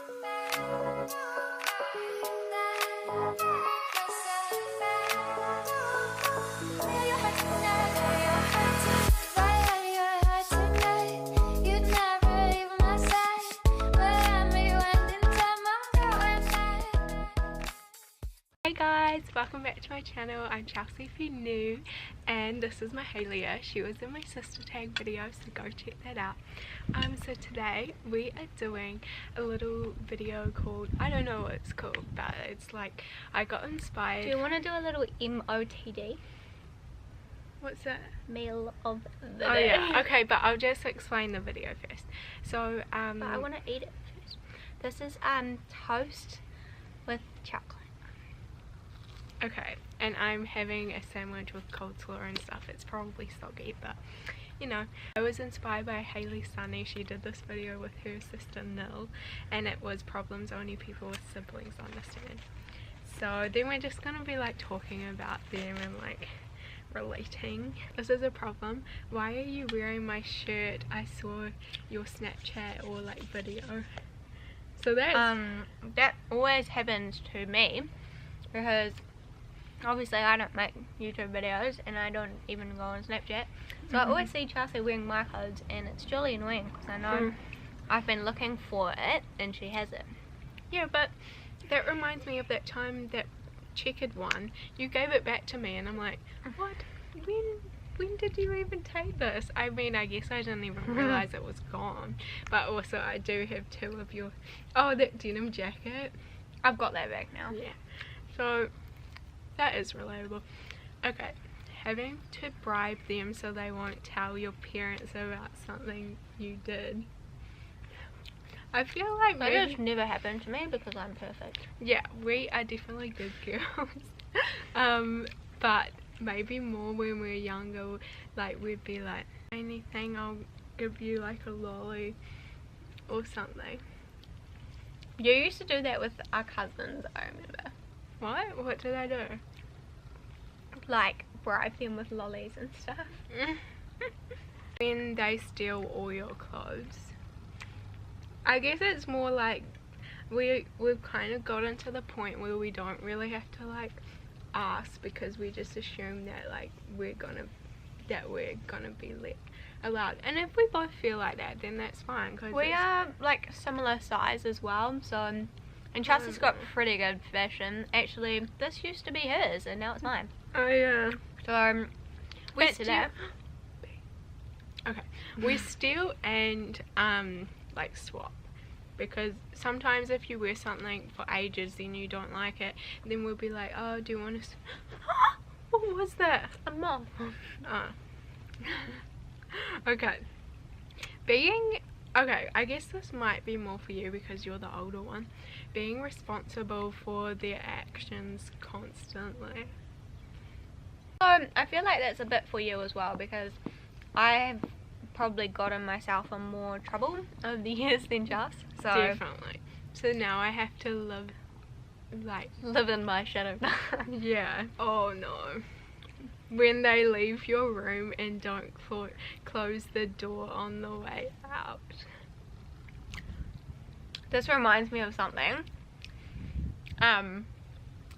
Hey guys, welcome back to my channel. I'm Chelsea if you're new, and this is my Halia. She was in my sister tag video, so go check that out. So today we are doing a little video called, I don't know what it's called, but it's like I got inspired. Do you want to do a little MOTD? What's that? Meal of the Oh day. yeah, okay, but I'll just explain the video first. So But I want to eat it first. This is toast with chocolate. Okay, and I'm having a sandwich with coleslaw and stuff. It's probably soggy, but you know. I was inspired by Hayley Sunny. She did this video with her sister Nil, and it was problems only people with siblings understand. So then we're just gonna be like talking about them and like relating. This is a problem. Why are you wearing my shirt? I saw your Snapchat or like video. So that's that always happens to me because obviously I don't make YouTube videos and I don't even go on Snapchat, so I always see Chelsea wearing my clothes and it's jolly annoying because I know I've been looking for it and she has it. Yeah, but that reminds me of that time, that checkered one. You gave it back to me and I'm like, what? When did you even take this? I mean, I guess I didn't even realise it was gone. But also I do have two of your, oh, that denim jacket. I've got that back now. Yeah. So that is relatable. Okay, having to bribe them so they won't tell your parents about something you did. I feel like that has never happened to me because I'm perfect. Yeah, we are definitely good girls. But maybe more when we're younger, like we'd be like, anything, I'll give you like a lolly or something. You used to do that with our cousins, I remember. What? What did I do? Like bribe them with lollies and stuff. When they steal all your clothes. I guess it's more like we've kind of gotten to the point where we don't really have to like ask, because we just assume that like we're gonna be allowed, and if we both feel like that, then that's fine. Cause we are like similar size as well, so and Chelsea's got pretty good fashion. Actually, this used to be hers and now it's mine. Oh yeah. So we steal. Okay, we steal and like swap, because sometimes if you wear something for ages then you don't like it, then we'll be like, oh, do you want to what was that? A moth. Okay, okay, I guess this might be more for you because you're the older one. Being responsible for their actions constantly. I feel like that's a bit for you as well, because I've probably gotten myself in more trouble over the years than Jess. So definitely. So now I have to live in my shadow. Yeah. Oh no. When they leave your room and don't close the door on the way out. This reminds me of something.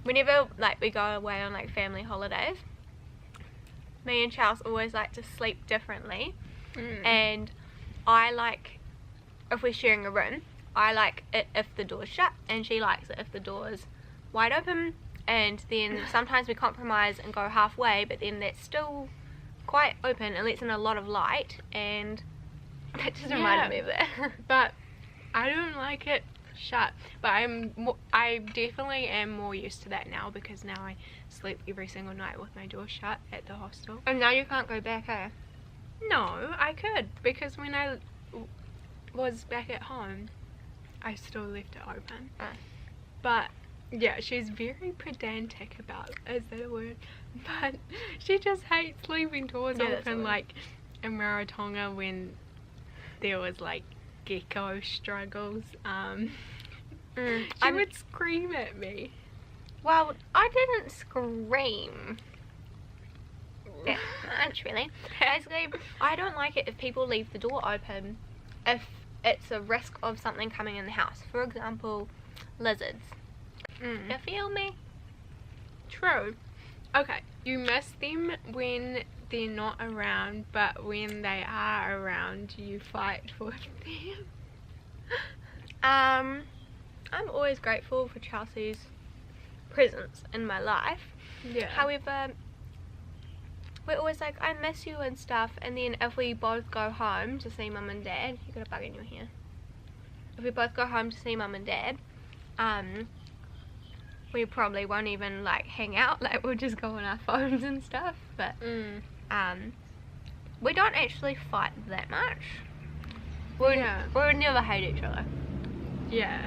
Whenever like we go away on like family holidays, me and Charles always like to sleep differently. And I like, if we're sharing a room, I like it if the door's shut, and she likes it if the door's wide open. And then sometimes we compromise and go halfway, but then that's still quite open and lets in a lot of light, and that just reminded me of that. But I don't like it shut, but I definitely am more used to that now, because now I sleep every single night with my door shut at the hostel. And now you can't go back, eh? No, I could, because when I was back at home I still left it open. But yeah, she's very pedantic about it. Is that a word? But she just hates leaving doors open, like in Rarotonga when there was like gecko struggles. She would scream at me. Well, I didn't scream that much really. Basically, I don't like it if people leave the door open if it's a risk of something coming in the house. For example, lizards. You feel me? True. Okay, you miss them when they're not around, but when they are around, you fight for them. I'm always grateful for Chelsea's presence in my life. Yeah. However, we're always like, I miss you and stuff, and then if we both go home to see mum and dad, you got a bug in your hair. If we both go home to see mum and dad, we probably won't even like hang out, like we'll just go on our phones and stuff, but we don't actually fight that much. We would never hate each other. Yeah.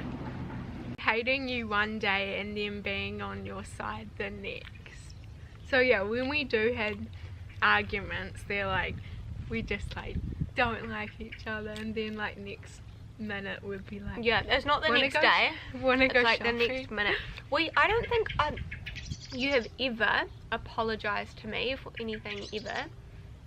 Hating you one day and then being on your side the next. So yeah, when we do have arguments, they're like, we just like don't like each other, and then like next minute we'd be like, yeah, it's not the next day, wanna go like shopping? the next minute. I don't think you have ever apologized to me for anything ever.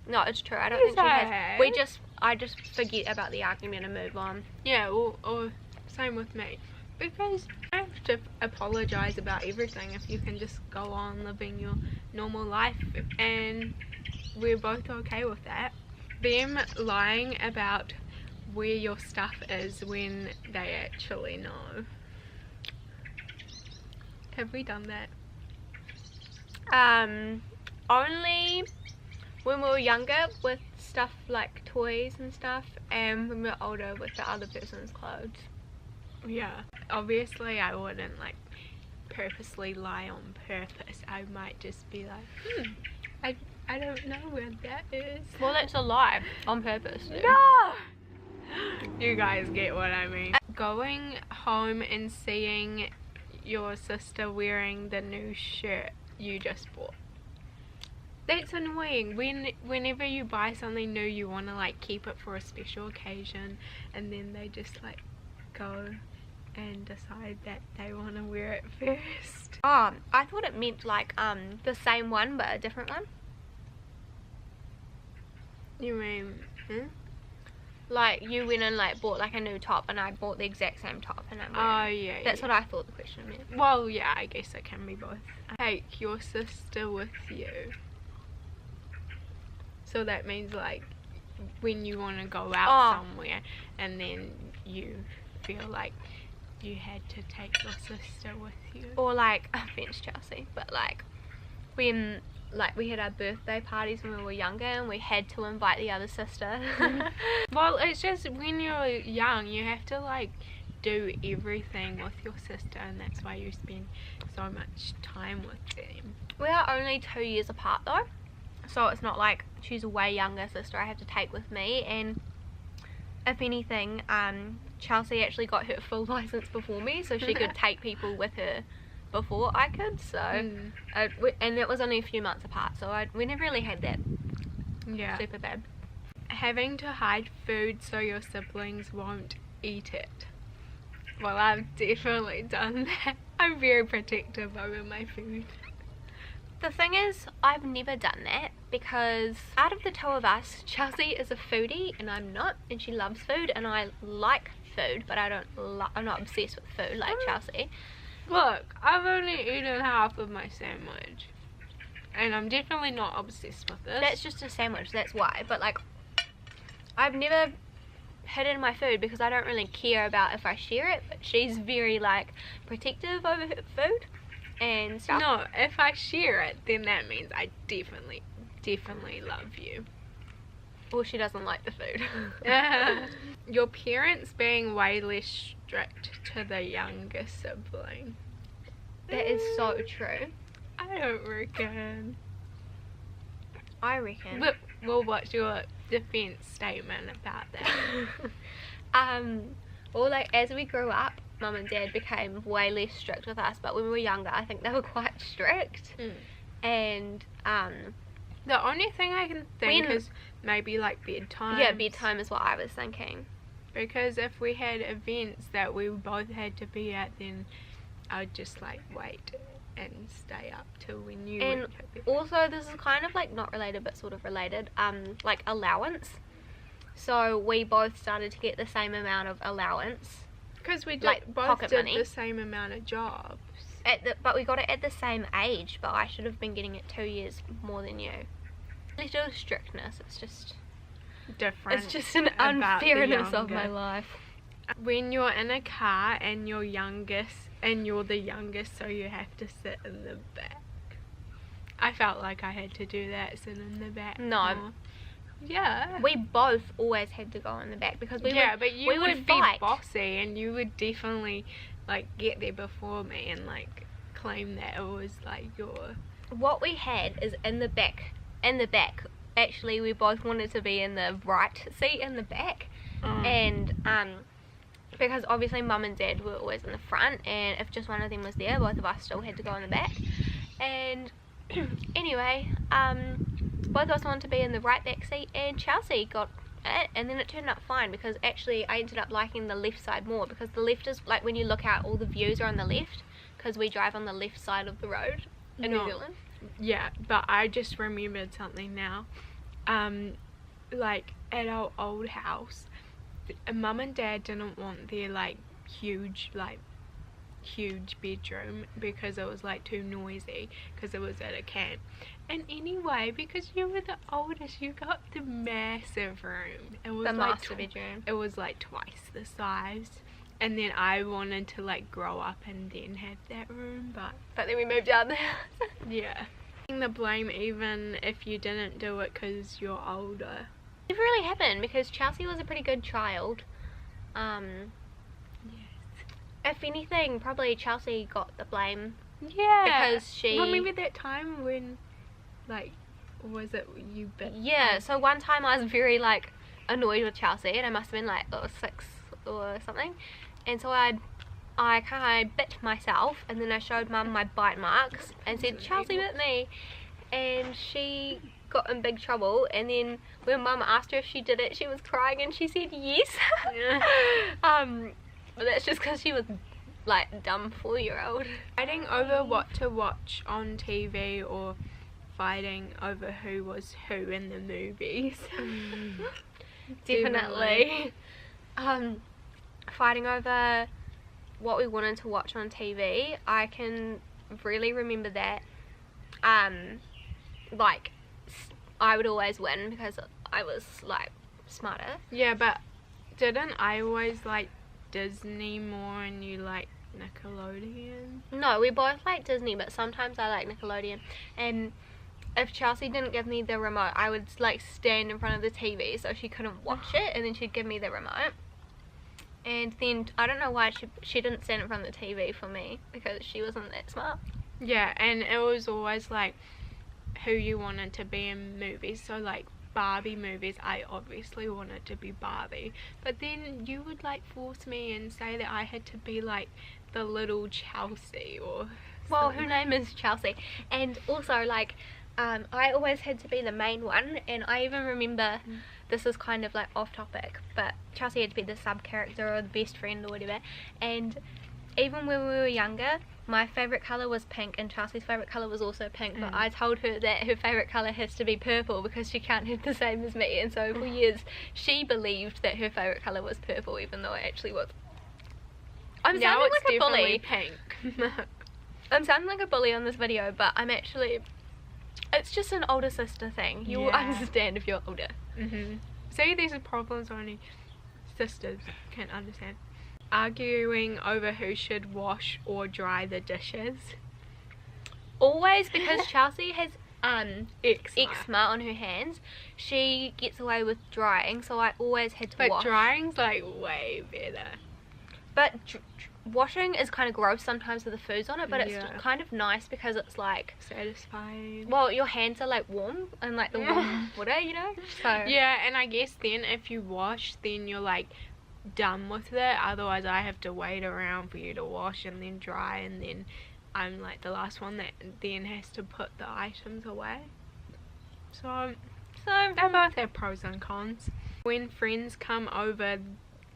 No, it's true, I don't think you have. I just forget about the argument and move on. Yeah, or same with me, because I have to apologize about everything if you can just go on living your normal life, and we're both okay with that. Them lying about where your stuff is when they actually know. Have we done that? Only when we were younger with stuff like toys and stuff, and when we were older with the other person's clothes. Yeah, obviously I wouldn't like purposely lie on purpose. I might just be like, I don't know where that is. Well, that's a lie on purpose. Dude. No! You guys get what I mean. Going home and seeing your sister wearing the new shirt you just bought. That's annoying. Whenever you buy something new, you want to like keep it for a special occasion, and then they just like go and decide that they want to wear it first. Oh, I thought it meant like the same one but a different one. You mean, like you went and like bought like a new top, and I bought the exact same top, and I'm wearing yeah. That's what I thought the question meant. Well, yeah, I guess it can be both. Take your sister with you. So that means like when you want to go out somewhere, and then you feel like you had to take your sister with you. Or like, offense Chelsea, but like when like we had our birthday parties when we were younger, and we had to invite the other sister. Well, it's just when you're young, you have to like do everything with your sister, and that's why you spend so much time with them. We are only 2 years apart though, so it's not like she's a way younger sister I have to take with me. And if anything, Chelsea actually got her full license before me, so she could take people with her before I could. So and it was only a few months apart, so we never really had that super bad. Having to hide food so your siblings won't eat it. Well, I've definitely done that. I'm very protective over my food. The thing is, I've never done that, because out of the two of us, Chelsea is a foodie and I'm not, and she loves food, and I like food, but I'm not obsessed with food like Chelsea. Look, I've only eaten half of my sandwich, and I'm definitely not obsessed with this. That's just a sandwich, that's why. But like, I've never hidden my food because I don't really care about if I share it, but she's very like protective over her food and stuff. No, if I share it, then that means I definitely love you. Well, she doesn't like the food. Your parents being way less strict to the younger sibling. That is so true. I don't reckon. I reckon. Well, what's your defense statement about that? Well, like as we grew up, Mum and Dad became way less strict with us, but when we were younger, I think they were quite strict. And the only thing I can think is maybe like bedtime. Yeah, bedtime is what I was thinking. Because if we had events that we both had to be at, then I'd just like wait and stay up till when you went to bed. Also, this is kind of like not related but sort of related, like allowance. so we both started to get the same amount of allowance. Because we Like, both pocket did money. the same amount of jobs. But we got it at the same age, but I should have been getting it 2 years more than you. It's just strictness, it's just Different. It's just an about the unfairness of my younger. life. When you're in a car and you're the youngest, so you have to sit in the back. I felt like I had to do that, sit in the back. No. more. Yeah. We both always had to go in the back because we Yeah, would, but you we would be fight. bossy and you would definitely like get there before me and like claim that it was like your. What we had is in the back, actually we both wanted to be in the right seat in the back. And because obviously mum and dad were always in the front, and if just one of them was there, both of us still had to go in the back. And anyway, both of us wanted to be in the right back seat, and Chelsea got it, and then it turned out fine because actually I ended up liking the left side more, because the left is like, when you look out, all the views are on the left because we drive on the left side of the road in New Zealand. Yeah, but I just remembered something now. Like at our old house, mum and dad didn't want their like huge bedroom because it was like too noisy, because it was at a camp. And anyway, because you were the oldest, you got the massive room. It was The like master bedroom. It was like twice the size. And then I wanted to like grow up and then have that room, but then we moved out there. yeah. The blame even if you didn't do it because you're older. It really happened because Chelsea was a pretty good child. Yes. If anything, probably Chelsea got the blame. Yeah. Because she... Remember that time when, like, was it you bit? Yeah, so one time I was very, like, annoyed with Chelsea, and I must have been, like, 6 or something. And so I kind of bit myself, and then I showed mum my bite marks and said, Chelsea bit me. And she got in big trouble, and then when mum asked her if she did it, she was crying and she said yes. But that's just because she was like dumb 4-year-old. Fighting over what to watch on TV, or fighting over who was who in the movies. Definitely. Fighting over what we wanted to watch on TV. I can really remember that. Like, I would always win because I was like smarter. Yeah, but didn't I always like Disney more and you like Nickelodeon? No, we both like Disney, but sometimes I like Nickelodeon. And if Chelsea didn't give me the remote, I would like stand in front of the TV so she couldn't watch it, and then she'd give me the remote. And then I don't know why she didn't stand in front of the TV for me, because she wasn't that smart. Yeah, and it was always like who you wanted to be in movies. So like Barbie movies, I obviously wanted to be Barbie, but then you would like force me and say that I had to be like the little Chelsea or well, something. her name is Chelsea. And also like I always had to be the main one, and I even remember, this is kind of like off topic, but Chelsea had to be the sub character or the best friend or whatever. And even when we were younger, my favourite colour was pink, and Chelsea's favourite colour was also pink, but I told her that her favourite colour has to be purple because she can't have the same as me. And so for years she believed that her favourite colour was purple, even though it actually was. I'm Now sounding it's like a bully. pink. I'm sounding like a bully on this video, but I'm actually, it's just an older sister thing. You will understand if you're older. See, these are problems only sisters can understand. Arguing over who should wash or dry the dishes. Always, because Chelsea has eczema on her hands, she gets away with drying, so I always had to wash. But drying's like way better. But washing is kind of gross sometimes with the foods on it, but it's Yeah. kind of nice because it's like, Satisfying. well, your hands are like warm and like the warm water, you know? So Yeah, and I guess then if you wash, then you're like done with it. Otherwise I have to wait around for you to wash and then dry, and then I'm like the last one that then has to put the items away. So they both have pros and cons. When friends come over,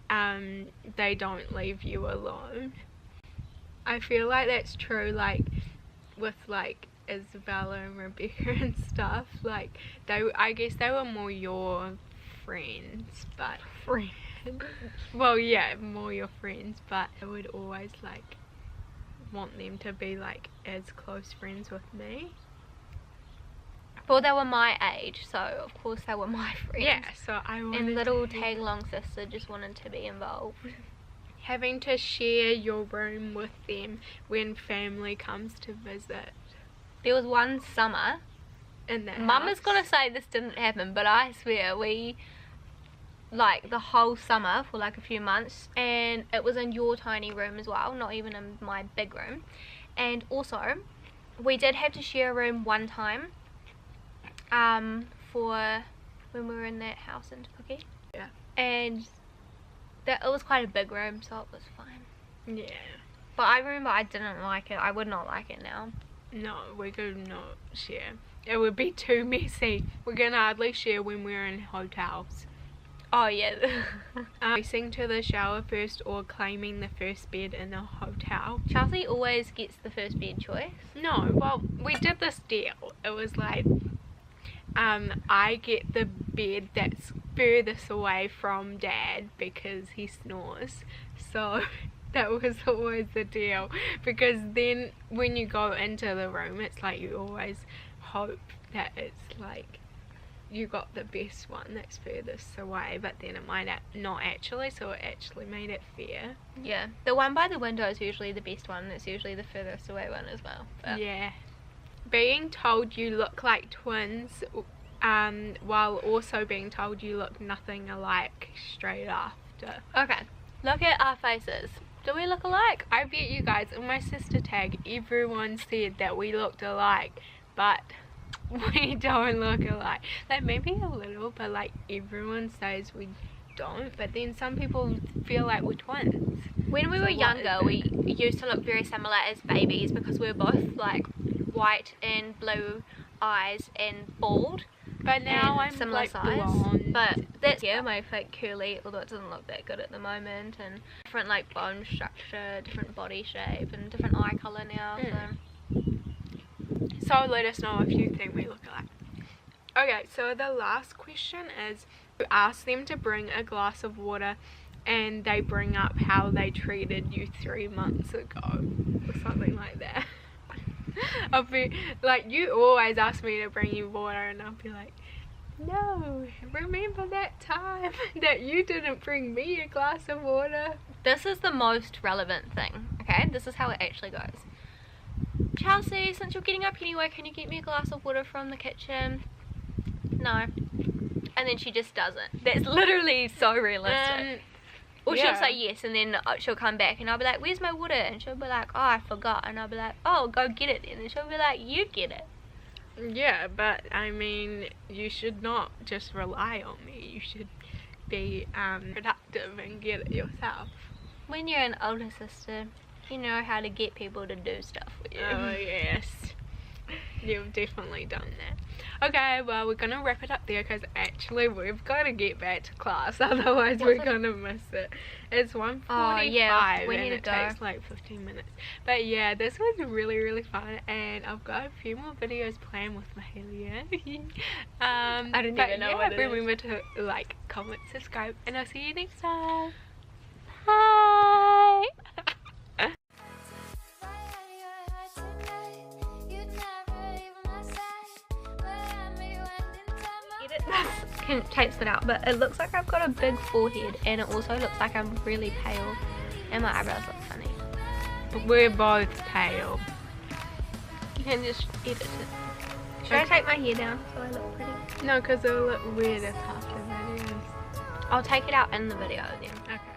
they don't leave you alone. I feel like that's true, like with like Isabella and Rebecca and stuff. Like I guess they were more your friends, but well, yeah, more your friends, but I would always like want them to be like as close friends with me. Well, they were my age, so of course they were my friends. Yeah, so I wanted and little tag along sister just wanted to be involved. Having to share your room with them when family comes to visit. There was one summer, In that Mum is house. gonna say this didn't happen, but I swear we, like, the whole summer for like a few months, and it was in your tiny room as well, not even in my big room. And also we did have to share a room one time for when we were in that house in Te. Yeah. And that it was quite a big room, so it was fine. Yeah. But I remember I didn't like it. I would not like it now. No, we could not share. It would be too messy. We can hardly share when we're in hotels. Oh yeah. Racing to the shower first or claiming the first bed in a hotel. Chelsea always gets the first bed choice. No, well, we did this deal. It was like, I get the bed that's furthest away from Dad because he snores. So that was always the deal. Because then when you go into the room, it's like you always hope that it's like you got the best one that's furthest away, but then it might not actually, so it actually made it fair. Yeah, the one by the window is usually the best one. It's usually the furthest away one as well. But Yeah. Being told you look like twins, while also being told you look nothing alike straight after. okay, look at our faces. Do we look alike? I bet you guys, in my sister tag, everyone said that we looked alike, but we don't look alike. Like, maybe a little, but like everyone says we don't, but then some people feel like we're twins. When we were younger, we used to look very similar as babies because we were both like white and blue eyes and bald. But now and I'm similar like size. blonde. But that's my fake curly, although it doesn't look that good at the moment, and different like bone structure, different body shape, and different eye colour now. So let us know if you think we look alike. Okay, so the last question is, you ask them to bring a glass of water and they bring up how they treated you 3 months ago or something like that. I'll be like, you always ask me to bring you water, and I'll be like, no, remember that time that you didn't bring me a glass of water? This is the most relevant thing, okay? This is how it actually goes. Chelsea, since you're getting up anyway, can you get me a glass of water from the kitchen? No. And then she just doesn't. That's literally so realistic. Or yeah. she'll say yes, and then she'll come back, and I'll be like, where's my water? And she'll be like, oh, I forgot. And I'll be like, oh, go get it then. And she'll be like, you get it. Yeah, but I mean, you should not just rely on me. You should be productive and get it yourself. When you're an older sister, you know how to get people to do stuff with you. Oh yes, you've definitely done that. Okay, well, we're gonna wrap it up there because actually we've got to get back to class, otherwise we're gonna miss it. It's 1:45 Oh, yeah, we and need to it go. takes like 15 minutes. But yeah, this was really fun, and I've got a few more videos planned with Mahalia. I didn't even know what it is. Remember to like, comment, subscribe, and I'll see you next time. Bye. Can taste it out, but it looks like I've got a big forehead, and it also looks like I'm really pale, and my eyebrows look funny. We're both pale. You can just edit it. Should I take my hair down so I look pretty? No, because it'll look weird if half the videos. I'll take it out in the video then. Okay.